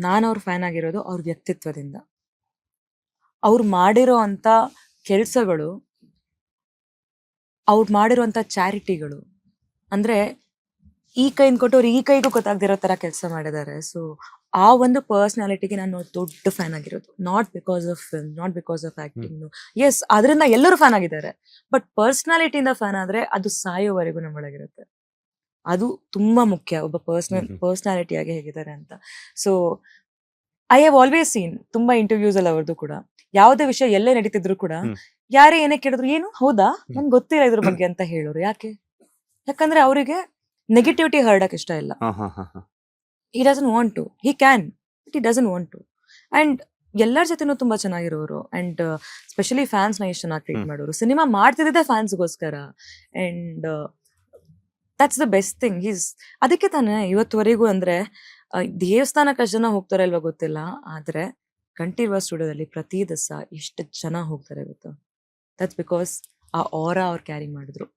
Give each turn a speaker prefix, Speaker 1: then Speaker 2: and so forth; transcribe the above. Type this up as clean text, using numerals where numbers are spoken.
Speaker 1: ನಾನು ಅವ್ರ ಫ್ಯಾನ್ ಆಗಿರೋದು ಅವ್ರ ವ್ಯಕ್ತಿತ್ವದಿಂದ. ಅವ್ರು ಮಾಡಿರೋ ಅಂತ ಕೆಲ್ಸಗಳು, ಅವ್ರು ಮಾಡಿರುವಂತ ಚಾರಿಟಿಗಳು, ಅಂದ್ರೆ ಈ ಕೈಯಿಂದ ಕೊಟ್ಟವ್ರು ಈ ಕೈಗೂ ಗೊತ್ತಾಗ್ದಿರೋ ತರ ಕೆಲಸ ಮಾಡಿದ್ದಾರೆ. ಸೊ ಆ ಒಂದು ಪರ್ಸನಾಲಿಟಿಗೆ ನಾನು ದೊಡ್ಡ ಫ್ಯಾನ್ ಆಗಿರೋದು. Not because of film, not because of acting. Yes, ಅದರಿಂದ ಎಲ್ಲರೂ ಫ್ಯಾನ್ ಆಗಿದ್ದಾರೆ. ಬಟ್ ಪರ್ಸನಾಲಿಟಿಯಿಂದ ಫ್ಯಾನ್ ಆದ್ರೆ ಅದು ಸಾಯೋವರೆಗೂ ನಮ್ಮೊಳಗಿರುತ್ತೆ. ಅದು ತುಂಬಾ ಮುಖ್ಯ, ಒಬ್ಬ ಪರ್ಸನಾಲಿಟಿ ಆಗಿ ಹೇಗಿದ್ದಾರೆ ಅಂತ. So I have always seen ತುಂಬಾ ಇಂಟರ್ವ್ಯೂಸ್ ಅಲ್ಲಿ ಅವ್ರದ್ದು ಕೂಡ, ಯಾವುದೇ ವಿಷಯ ಎಲ್ಲೇ ನಡೀತಿದ್ರು ಕೂಡ ಯಾರೇ ಏನೇ ಕೇಳಿದ್ರು, ಏನು ಹೌದಾ ನನ್ಗೆ ಗೊತ್ತಿಲ್ಲ ಇದ್ರ ಬಗ್ಗೆ ಅಂತ ಹೇಳೋರು. ಯಾಕಂದ್ರೆ ಅವರಿಗೆ ನೆಗೆಟಿವಿಟಿ ಹರಡಕ್ ಇಷ್ಟ ಇಲ್ಲ. he doesn't want to, he can but he doesn't want to. and ಎಲ್ಲರ ಜೊತೆನೂ ತುಂಬಾ ಚೆನ್ನಾಗಿರೋರು, ಅಂಡ್ ಸ್ಪೆಷಲಿ ಫ್ಯಾನ್ಸ್ ನ ಎಷ್ಟು ಚೆನ್ನಾಗಿ ಟ್ರೀಟ್ ಮಾಡೋರು. ಸಿನಿಮಾ ಮಾಡ್ತಿದ್ದೆ ಫ್ಯಾನ್ಸ್ಗೋಸ್ಕರ, and that's the best thing. ಅದಕ್ಕೆ ತಾನೇ ಇವತ್ತುವರೆಗೂ ಅಂದ್ರೆ ದೇವಸ್ಥಾನಕ್ಕೆ ಅಷ್ಟು ಜನ ಹೋಗ್ತಾರೆ ಅಲ್ವಾ ಗೊತ್ತಿಲ್ಲ, ಆದ್ರೆ ಕಂಠೀರವ ಸ್ಟುಡಿಯೋದಲ್ಲಿ ಪ್ರತಿ ದಿವಸ ಎಷ್ಟು ಜನ ಹೋಗ್ತಾರೆ ಗೊತ್ತಾ? ದಟ್ಸ್ ಬಿಕಾಸ್ ಆ ಆರಾ ಅವ್ರು ಕ್ಯಾರಿ ಮಾಡಿದ್ರು.